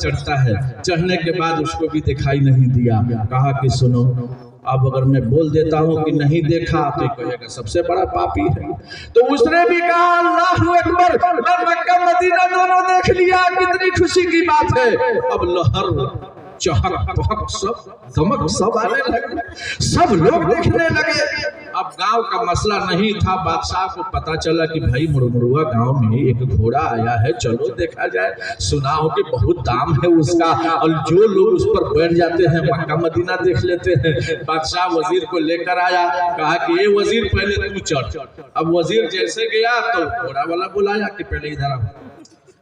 चढ़ता है। चढ़ने के बाद उसको भी दिखाई नहीं दिया। कहा कि सुनो, अब अगर मैं बोल देता हूँ कि नहीं देखा तो कहेगा सबसे बड़ा पापी है। तो उसने भी कहा अल्लाहु अकबर, मैं मक्का मदीना दोनों देख लिया, कितनी खुशी की बात है। अब लहर चहक पहक सब दमक सब आने लगे, सब लोग देखने लगे। अब गांव का मसला नहीं था, बादशाह को पता चला कि भाई मुड़मुड़ुआ गांव में एक घोड़ा आया है, चलो देखा जाए। सुना हो कि बहुत दाम है उसका, और जो लोग उस पर बैठ जाते हैं मक्का मदीना देख लेते हैं। बादशाह वजीर को लेकर आया, कहा कि ये वजीर पहले तू चढ़। अब वजीर जैसे गया तो घोड़ा वाला बुलाया कि पहले इधर आओ।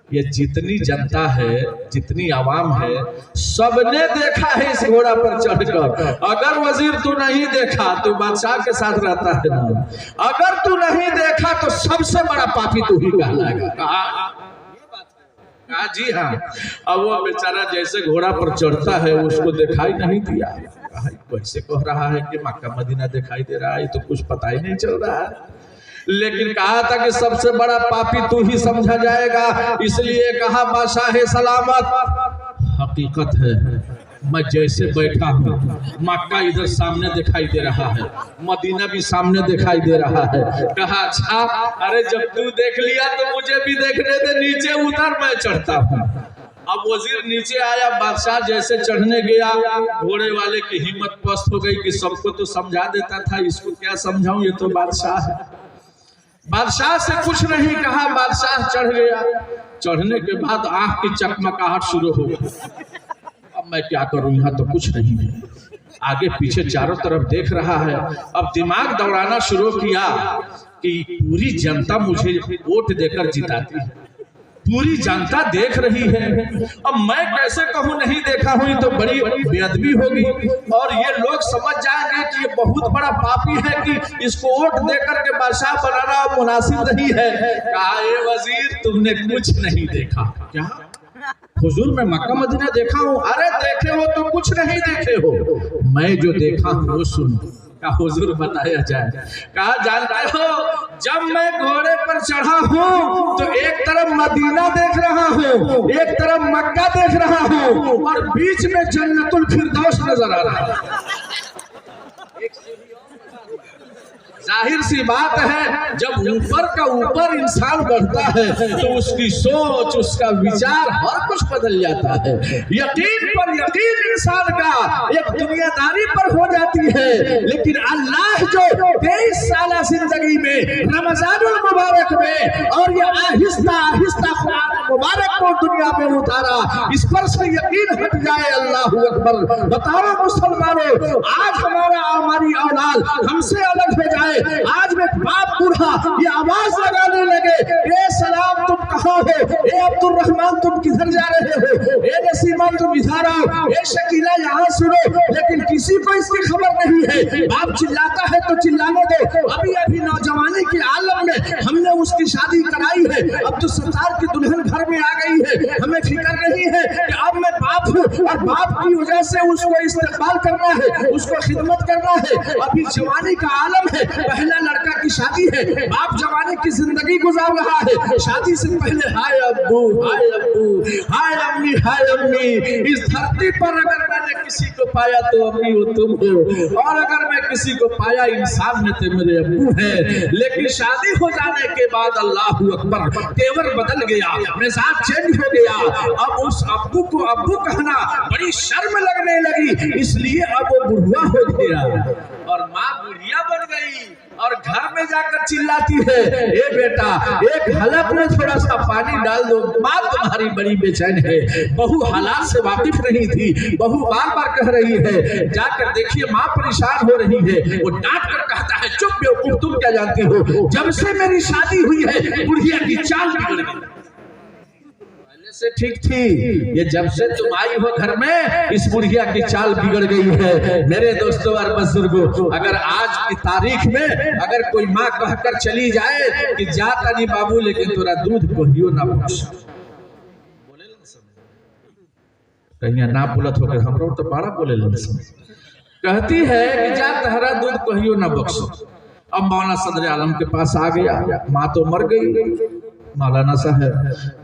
ये जितनी जनता है, जितनी आवाम है, सबने देखा है इस घोड़ा पर चढ़कर। अगर वजीर तू नहीं देखा तो बादशाह के साथ रहता है ना, अगर तू नहीं देखा तो सबसे बड़ा पापी तू ही कहलाएगा। कहा जी हाँ। अब वो बेचारा जैसे घोड़ा पर चढ़ता है उसको दिखाई नहीं दिया। कहा कैसे कह रहा है कि मक्का मदीना दिखाई दे रहा है, तो कुछ पता ही नहीं चल रहा है। लेकिन कहा था कि सबसे बड़ा पापी तू ही समझा जाएगा, इसलिए कहा बादशाह सलामत, हकीकत है मैं जैसे बैठा हूँ मक्का इधर सामने दिखाई दे रहा है, मदीना भी सामने दिखाई दे रहा है। कहा अच्छा, अरे जब तू देख लिया तो मुझे भी देखने दे, नीचे उतर मैं चढ़ता हूँ। अब वजीर नीचे आया, बादशाह जैसे चढ़ने गया, घोड़े वाले की हिम्मत पस्त हो गई कि सबको तो समझा देता था, इसको क्या समझाऊं, ये तो बादशाह है। बादशाह से कुछ नहीं कहा, बादशाह चढ़ गया। चढ़ने के बाद आंख की चकमकाहट शुरू हो गई। अब मैं क्या करूं, यहाँ तो कुछ नहीं है। आगे पीछे चारों तरफ देख रहा है। अब दिमाग दौड़ाना शुरू किया कि पूरी जनता मुझे वोट देकर जिताती है, पूरी जनता देख रही है, अब मैं कैसे कहूँ नहीं देखा हुई तो बड़ी बेअदबी होगी, और ये लोग समझ जाएंगे कि ये बहुत बड़ा पापी है कि इसको वोट देकर के बादशाह बनाना मुनासिब नहीं है। कहा ए वजीर, तुमने कुछ नहीं देखा। क्या हुजूर मैं मक्का मदीना देखा हूँ। अरे देखे हो तो कुछ नहीं देखे हो, मैं जो देखा हूँ वो सुनो। कहा हुजूर बताया जाए। कहा जानते हो, जब मैं घोड़े पर चढ़ा हूँ तो एक तरफ मदीना देख रहा हूँ, एक तरफ मक्का देख रहा हूँ, और बीच में जन्नतुल फिरदौस नजर आ रहा है। जाहिर सी बात है, जब ऊपर का ऊपर इंसान बढ़ता है तो उसकी सोच, उसका विचार हर कुछ बदल जाता है। यकीन पर यकीन इंसान का एक दुनियादारी पर हो जाती है, लेकिन अल्लाह जो 23 साल जिंदगी में रमजानुल मुबारक में और ये आहिस्ता आहिस्ता कुरान मुबारक को दुनिया में उतारा, इस पर से यकीन हट जाए। अल्लाहु अकबर। बताओ मुसलमानों, आज हमारी औलाद हमसे अलग हो जाए, आज में बाप बूढ़ा ये आवाज लगाने लगे, ए सलाम तुम कहाँ हो, ए अब्दुल रहमान तुम किधर जा रहे हो, ए नसीमा तुम इधर आओ, ए शकीला यहाँ सुनो, लेकिन किसी को इसकी खबर नहीं है। बाप चिल्लाता है तो चिल्लाने दो। अभी अभी नौजवानी के आलम में हमने उसकी शादी कराई है, अब तो सरदार की दुल्हन घर में आ गई है, हमें फिक्र नहीं है कि अब मैं बाप हूँ और बाप की वजह से उसको इस्तेमाल करना है, उसको खिदमत करना है। अभी जवानी का आलम है, पहला लड़का की शादी है, बाप जवानी की जिंदगी गुजार रहा है। शादी से पहले हाय अब्बू, हाय अब्बू, हाय अम्मी, हाय अम्मी। इस धरती पर अगर मैंने किसी को पाया तो अम्मी वो तुम हो, और अगर मैं किसी को पाया इंसान में तो मेरे अब्बू है। लेकिन शादी हो जाने के बाद अल्लाहु अकबर, तेवर बदल गया, मिजाज चेंज हो गया। अब उस अब्बू को अब्बू कहना बड़ी शर्म लगने लगी, इसलिए अब वो बुढ़वा हो गया और माँ बुढ़िया बन गई और घर में जाकर चिल्लाती है, ए बेटा एक हलक में थोड़ा सा पानी डाल दो, माँ तुम्हारी बड़ी बेचैन है। बहू हालात से वाकिफ नहीं थी, बहू बार बार कह रही है, जाकर देखिए माँ परेशान हो रही है। वो डांट कर कहता है, चुप बेवकूफ, तुम क्या जानती हो, जब से मेरी शादी हुई है बुढ़िया की चाल बिगड़ गई। से ठीक थी, ये जब से तुम आई हो घर में इस बुढ़िया की चाल बिगड़ गई है। मेरे दोस्तों और बुजुर्गों, अगर आज की तारीख में अगर कोई माँ कहकर चली जाए कि जाता नहीं बाबू लेकिन तोरा दूध कहियो ना बख्श, बोले कहीं ना बोलत हो हम लोग तो बड़ा बोले कहती है कि जा तहरा दूध कहियो ना बख्श। अब मौलाना सदर आलम के पास आ गया, माँ तो मर गई, मौलाना साहब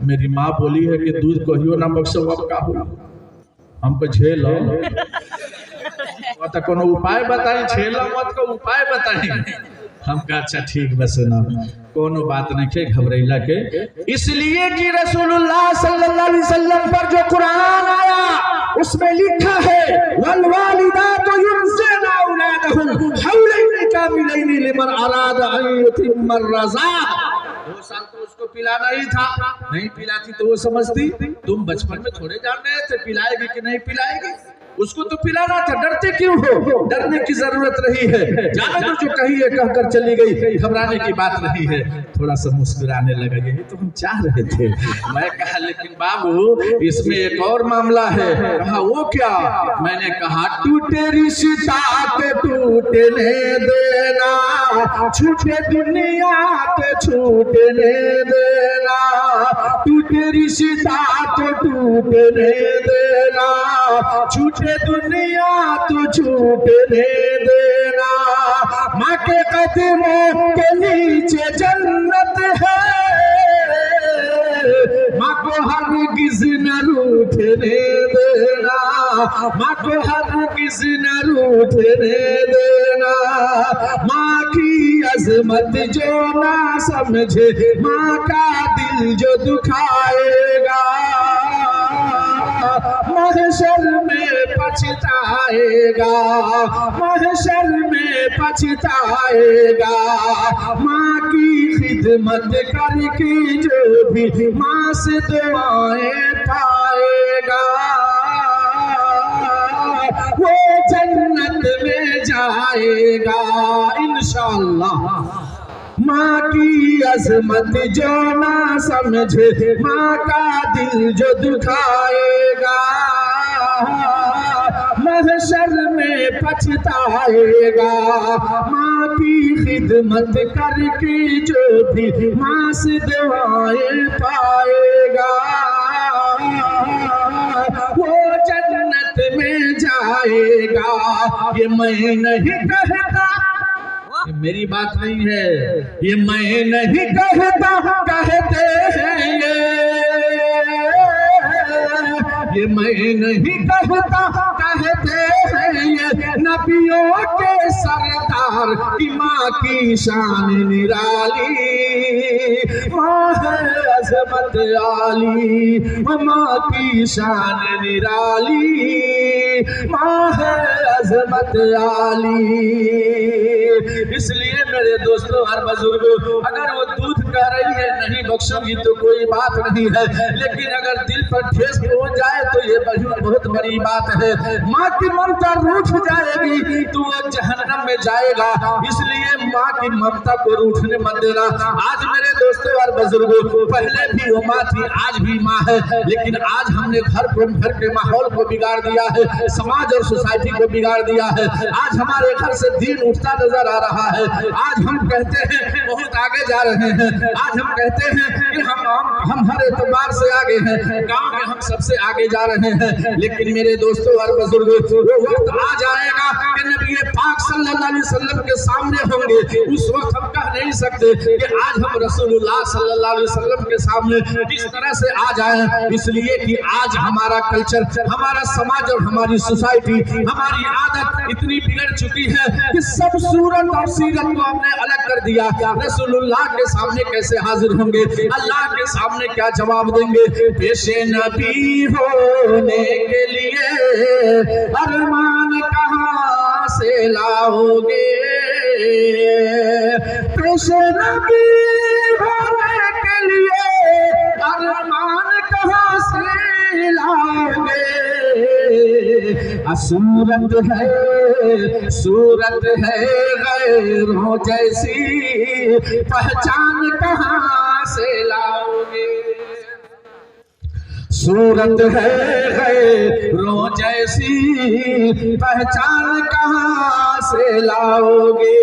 मेरी माँ बोली है कि दूध कहियो ना बख्शो, अब का हो हमको झेलो तो कोनो उपाय बताई, झेलो मत को उपाय बताई। हम कहा अच्छा ठीक बस ना कोनो बात नहीं के घबराइला के, इसलिए कि रसूलुल्लाह सल्लल्लाहु अलैहि वसल्लम पर जो कुरान आया उसमें लिखा है वल वालिदातु युरज़िना औलादहुम हौलैन कामिलैन लिमन अरादा अन युतिम्मा रज़ाक़। 2 साल तो उसको पिलाना ही था, नहीं पिलाती तो वो समझती तुम बचपन में थोड़े जान रहे थे पिलाएगी कि नहीं पिलाएगी, उसको तो पिलाना था, डरते क्यों हो? डरने की जरूरत नहीं है, जाने दो जो कही है कहकर चली गई, घबराने की बात नहीं है। थोड़ा सा मुस्कुराने लगा, यही तो हम चाह रहे थे। मैं कहा लेकिन बाबू इसमें एक और मामला है। कहा वो क्या? मैंने कहा टूटे रिश्ता के टूटने देना, छूटे दुनिया के छूटने देना, टूटे रिश्ता के टूटने देना, छूटे दुनिया तो छूटने देना, माँ के कदमों के नीचे जन्नत है, माँ को हरगिज़ न रूठने देना, माँ को हरगिज़ न रूठने देना, माँ की अजमत जो ना समझे, माँ का दिल जो दुखाएगा, महशर में पछताएगा, महशर में पछताएगा, माँ की खिदमत करके जो भी माँ से दुआएं पाएगा, वो जन्नत में जाएगा इंशाअल्लाह। माँ की अजमत जो ना समझे, माँ का दिल जो दुखाएगा, महशर में पछताएगा, माँ की खिदमत करके जो भी माँ से दुआएं पाएगा, वो जन्नत में जाएगा। ये मैं नहीं कहता, मेरी बात नहीं है, ये मैं नहीं कहता, कहते हैं ये मैं नहीं कहता, कहते हैं ये नबियों के सरदार की माँ की शान निराली, माँ है अज़मत आली, माँ की शान निराली, माँ है अज़मत आली। इसलिए मेरे दोस्तों और बुजुर्गों, अगर वो दूध कह रही है नहीं बख्शोगी तो कोई बात नहीं है, लेकिन अगर दिल पर ठेस पहुंच जाए तो ये बहुत बड़ी बात है। माँ की ममता रूठ जाएगी तो वो जहन्नम में जाएगा, इसलिए माँ की ममता को रूठने मत देना। आज मेरे दोस्तों और बुजुर्गों, पहले भी वो माँ थी, आज भी माँ है, लेकिन आज हमने घर के माहौल को बिगाड़ दिया है, समाज और सोसाइटी को बिगाड़ दिया है। आज हमारे घर से दीन उठता नजर आ रहा है, आज हम कहते हैं बहुत आगे जा रहे हैं, आज हम कहते हैं कि हम हर एतबार से आगे हैं, गांव में हम सबसे आगे जा रहे हैं, लेकिन मेरे दोस्तों और बुजुर्गों, वो वक्त आ जाएगा कि नबी पाक सल्लल्लाहु अलैहि वसल्लम के सामने होंगे, उस वक्त हम कह नहीं सकते कि आज हम रसूलुल्लाह सल्लल्लाहु अलैहि वसल्लम के सामने किस तरह से आ जाएं, इसलिए कि आज हमारा कल्चर, हमारा समाज और हमारी सोसाइटी, हमारी आदत इतनी बिगड़ चुकी है कि सब सूरत और सीरत को हमने अलग कर दिया। रसूलुल्लाह के सामने कैसे हाजिर होंगे, अल्लाह के सामने क्या जवाब देंगे? पेशे नबी होने के लिए अरमान कहाँ से लाओगे, पेशे नबी होने के लिए अरमान कहाँ से लाओगे, सूरत है गैरों जैसी, पहचान कहाँ से लाओगे, सूरत है गैरों जैसी, पहचान कहाँ से लाओगे,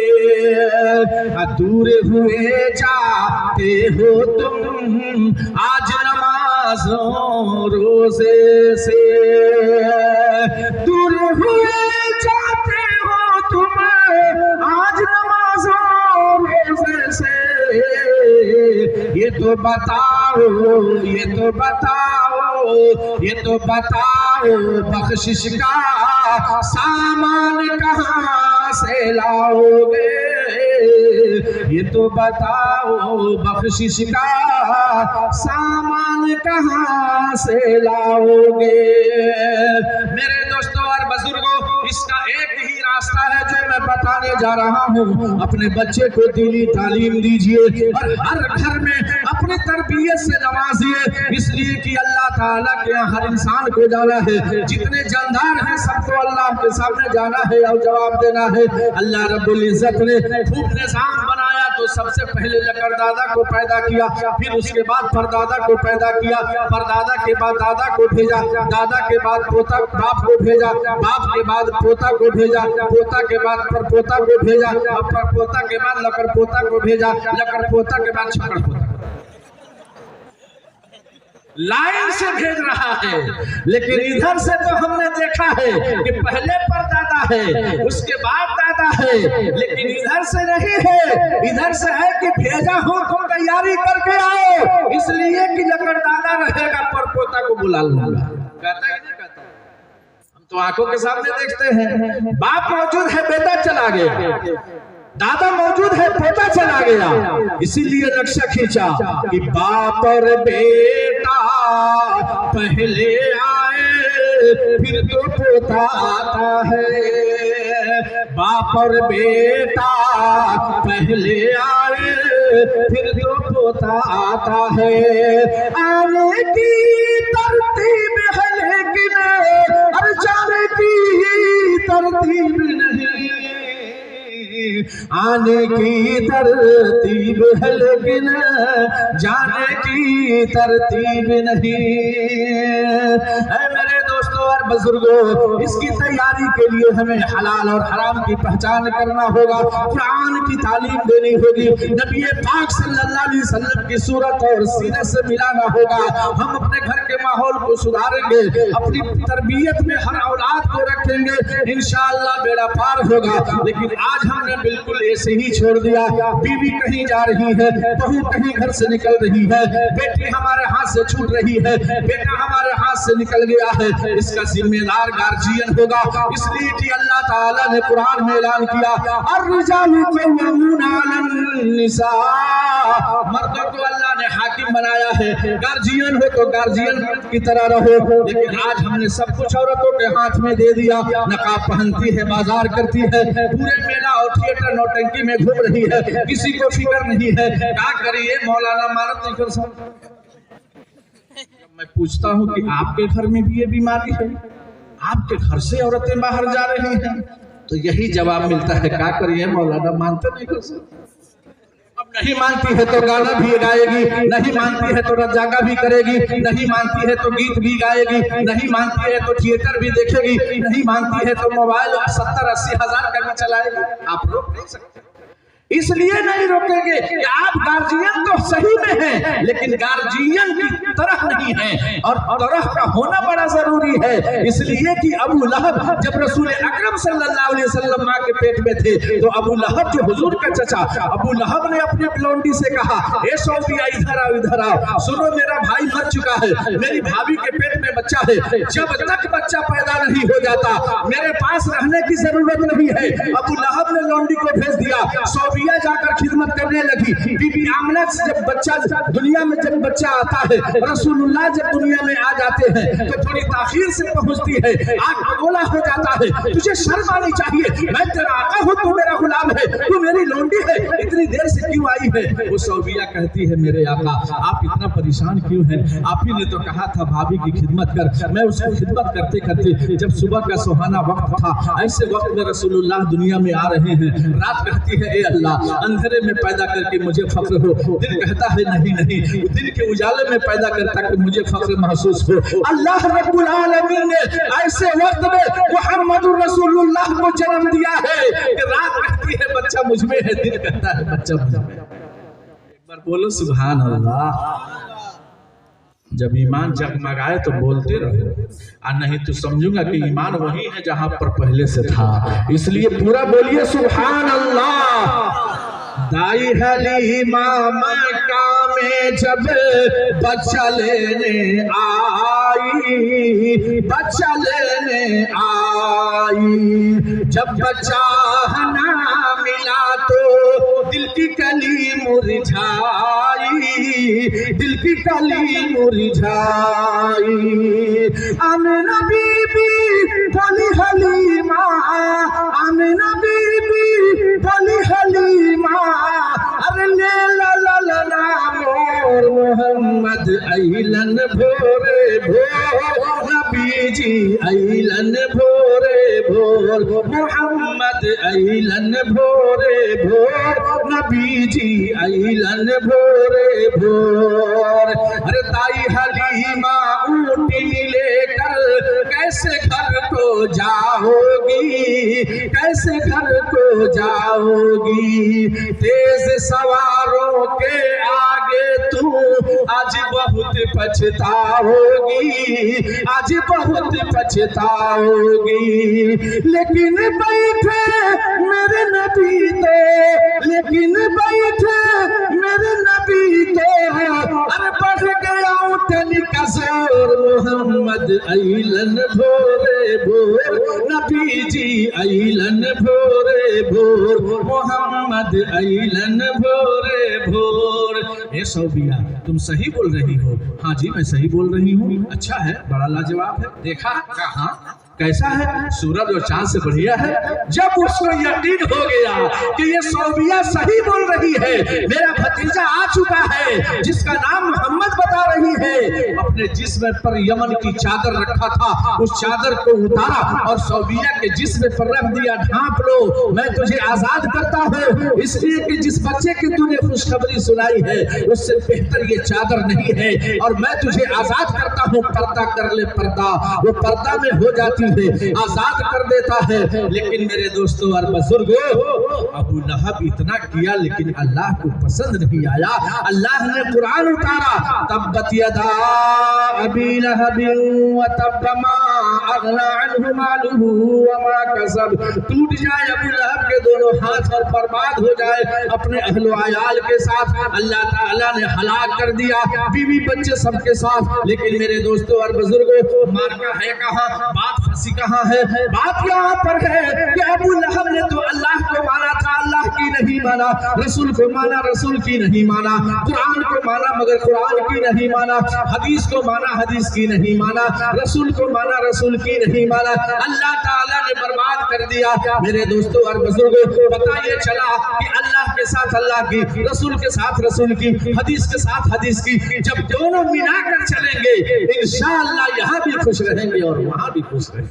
दूर हुए जाते हो तुम आज नमाज़ों रोज़े से, दूर हुए जाते हो तुम आज नमाज़ों रोज़े से, ये तो बताओ, ये तो बताओ, ये तो बताओ बख्शिश का सामान कहाँ से लाओगे, ये तो बताओ बख्शिश का सामान कहाँ से लाओगे। मेरे दोस्तों और बुजुर्गों, इसका एक ही रास्ता है जो मैं बताने जा रहा हूँ। अपने बच्चे को दीनी तालीम दीजिए और हर घर में अपनी तरबियत से नवाजिए, इसलिए कि अल्लाह ताला के यहाँ हर इंसान को जाना है। जितने जानदार हैं सबको अल्लाह के सामने जाना है और जवाब देना है। अल्लाह रब्बुल इज्जत ने खूब निजाम बनाया तो सबसे पहले लकड़दादा को पैदा किया, फिर उसके बाद परदादा को पैदा किया, परदादा के बाद दादा को भेजा, दादा के बाद पोता बाप को भेजा, बाप के बाद पोता को भेजा, पोता के बाद परपोता को भेजा, परपोता के बाद लकड़पोता को भेजा, लकड़पोता के बाद छकड़पोता। लाइन से भेज रहा है। लेकिन इधर से तो हमने देखा है कि पहले परदादा है, उसके बाद दादा है, लेकिन इधर से नहीं है। इधर से है कि भेजा हो तो तैयारी करके आओ, इसलिए कि लकड़दादा रहेगा, परपोता को बुला लूंगा। कहता है नहीं कहता? हम तो आंखों के सामने देखते हैं, बाप मौजूद है, बेटा चला गया, दादा मौजूद है, पोता चला गया। इसीलिए नक्शा खींचा कि बाप और बेटा पहले आए फिर तो पोता आता है, बाप और बेटा पहले आए फिर तो पोता आता है। आने की तरतीब है लेकिन और जाने की तरतीब नहीं, आने की तरतीब है लेकिन जाने की तरतीब नहीं। मेरे दोस्तों और बुजुर्गों, इसकी तैयारी के लिए हमें हलाल और हराम की पहचान करना होगा, कुरान की तालीम देनी होगी, नबी पाक सल्लल्लाहु अलैहि वसल्लम की सूरत और सीरत से मिलाना होगा। हम अपने घर के माहौल को सुधारेंगे, अपनी तरबियत में हर औलाद को रखेंगे, इंशाअल्लाह बेड़ा पार होगा। लेकिन आज हमने बिल्कुल ऐसे ही छोड़ दिया। बीवी कहीं जा रही है, बहू कहीं घर से निकल रही है, बेटी हमारे हाथ से छूट रही है, बेटा हमारे हाथ से निकल गया है। इसका जिम्मेदार गार्जियन होगा, इसलिए कि अल्लाह ताला ने कुरान में ऐलान किया, अर्रिजालु क़व्वामूना अलन्निसा, मर्दों को अल्लाह ने हाकिम बनाया है। गार्जियन हो तो गार्जियन की तरह रहो। लेकिन आज हमने सब कुछ औरतों के हाथ में दे दिया। नकाब पहनती है, बाजार करती है, पूरे मेला और थिएटर नौटंकी में घूम रही है, किसी को फिक्र नहीं है। क्या करिए, मौलाना मानत नहीं कर सकता। मैं पूछता हूँ कि आपके घर में भी ये बीमारी है? आपके घर से औरतें बाहर जा रही हैं, तो यही जवाब मिलता है, क्या करिए मौलाना मानते नहीं कर सकते। अब नहीं मानती है तो गाना भी गाएगी, नहीं मानती है तो रजागा भी करेगी, नहीं मानती है तो गीत भी गाएगी, नहीं मानती है तो थिएटर भी देखेगी, नहीं मानती है तो मोबाइल 70-80 हजार का भी चलाएगी। आप रोक नहीं सकते, इसलिए नहीं रोकेंगे कि आप गार्जियन तो सही में हैं, लेकिन गार्जियन की तरह नहीं है, और तरह का होना बड़ा जरूरी है। इसलिए कि अबू लहब जब रसूल अकरम सल्लल्लाहु अलैहि वसल्लम मां के पेट में थे, तो अबू लहब जो हुजूर का चचा, अबू लहब ने अपनी बिलोंडी से कहा, ए सौफिया इधर आओ, इधर आओ, सुनो मेरा भाई मर चुका है, मेरी भाभी के पेट में बच्चा है, जब तक बच्चा पैदा नहीं हो जाता मेरे पास रहने की जरूरत नहीं है। अबू लहब ने लौंडी को भेज दिया, सौफिया जाकर खिदमत करने लगी। बीबी आमना से जब बच्चा दुनिया में जब बच्चा आता है, रसूलुल्लाह जब दुनिया में आ जाते हैं तो थोड़ी ताखीर से पहुंचती है, आग बगोला हो जाता है। तुझे शर्म आनी चाहिए, मैं तेरा आका हूं, तू मेरा गुलाम है, तू मेरी लौंडी है, इतनी देर से क्यों आई है? वो सौफिया कहती है, मेरे आका आप इतना परेशान क्यों हैं? आप ही ने तो कहा था भाभी की खिदमत कर। मैं उसको खिदमत करते करते जब सुबह का सुहाना वक्त था, ऐसे वक्त में रसूलुल्लाह दुनिया में आ रहे हैं। रात कहती है, ए अल्लाह अंधेरे में पैदा करके मुझे फख्र हो। दिन कहता है, नहीं नहीं, दिन के उजाले में पैदा करता कि मुझे फख्र महसूस हो। अल्लाह रब्बुल आलमीन ने ऐसे वक्त में मुहम्मदुर रसूलुल्लाह को जन्म दिया है कि रात कहती है बच्चा मुझ में है, दिन कहता है बच्चा मुझ में। एक बार बोलो सुभान अल्लाह। जब ईमान जगमगाए तो बोलते रहो, और नहीं तो समझूंगा कि ईमान वही है जहां पर पहले से था। इसलिए पूरा बोलिए सुभान अल्लाह। दाई हलीमा मक्का में जब बच्चा लेने आई, बच्चा लेने आई। जब बच्चा ना मिला तो दिल की कली मुरझाई, दिल की कली मुरझाई। आमिना बीबी बोली हलीमा, आमिना बीबी बोली हलीमा, अरे ले ला ला ला ला मोर मोहम्मद अइलन भोरे भोर, नबी जी अइलन भोरे भोर, मोहम्मद अइलन भोरे भोर, नबी जी अइलन भोरे भोर। अरे ताई हलीमा ऊँटनी लेकर कैसे घर को जाओगी, कैसे घर को जाओगी। तेज सवारों के आगे तू आज बहुत पछताओगी, आज बहुत पछताओगी। लेकिन बैठे मेरे नबी तो, लेकिन बैठे मेरे नबी तो, अरे बढ़ गया ऊँटनी का जोर। मोहम्मद अइलन भोरे भोर, नबी जी अइलन भोरे भोर, मोहम्मद अइलन भोरे भोर। हे सौबिया तुम सही बोल रही हो। हाँ जी मैं सही बोल रही हूँ। अच्छा है, बड़ा लाजवाब है। देखा कहाँ कैसा है, सूरज और चांद से बढ़िया है। जब उसको यकीन हो गया कि ये सौबिया सही बोल रही है, मेरा भतीजा आ चुका है जिसका नाम मोहम्मद बता रही है, अपने जिस्म पर यमन की चादर रखा था, उस चादर को उतारा और सौबिया के जिस्म पर रख दिया। ढांप लो, मैं तुझे आजाद करता हूँ, इसलिए कि जिस बच्चे की तूने खुशखबरी सुनाई है उससे बेहतर ये चादर नहीं है, और मैं तुझे आजाद करता हूँ। पर्दा कर ले पर्दा, वो पर्दा में हो जाती है, आजाद कर देता है। लेकिन मेरे दोस्तों और बुजुर्गों, अबू लहब इतना किया लेकिन अल्लाह को पसंद नहीं आया। अल्लाह ने कुरान उतारा, तब्बत यदा अबी लहब व तब्ब मा अगना अन्हु मालुहु व मा कसब। टूट जाए अबू लहब के दोनों हाथ और बर्बाद हो जाए अपने अहलो अयाल के साथ। अल्लाह ताला ने हलाक कर दिया, बीवी बच्चे सबके साथ। लेकिन मेरे दोस्तों और बुजुर्गों, मार्का है कहाँ, बात फंसी कहाँ है? बात यहाँ पर है कि अबू लहब ने तो अल्लाह को माना था, अल्लाह की नहीं माना। रसूल को माना, रसूल की नहीं माना। कुरान को माना मगर कुरान की नहीं माना। हदीस को माना, हदीस की नहीं माना। रसूल को माना, रसूल की नहीं माना। अल्लाह ताला ने बर्बाद कर दिया। मेरे दोस्तों और बुजुर्गों, पता ये चला कि अल्लाह के साथ अल्लाह की, रसूल के साथ रसूल की, हदीस के साथ हदीस की, जब दोनों मिलाकर चलेंगे इंशाअल्लाह यहाँ भी खुश रहेंगे और वहाँ भी खुश रहेंगे।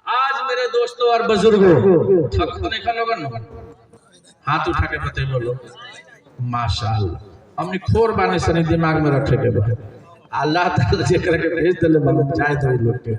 आज मेरे दोस्तों और बुजुर्गों, थक तो नहीं खा, हाथ उठा के बते बोलो माशाअल्लाह। हमने खोर बाने से दिमाग में रखे के अल्लाह ताला जे करके भेज दिले जाए तो लोग के।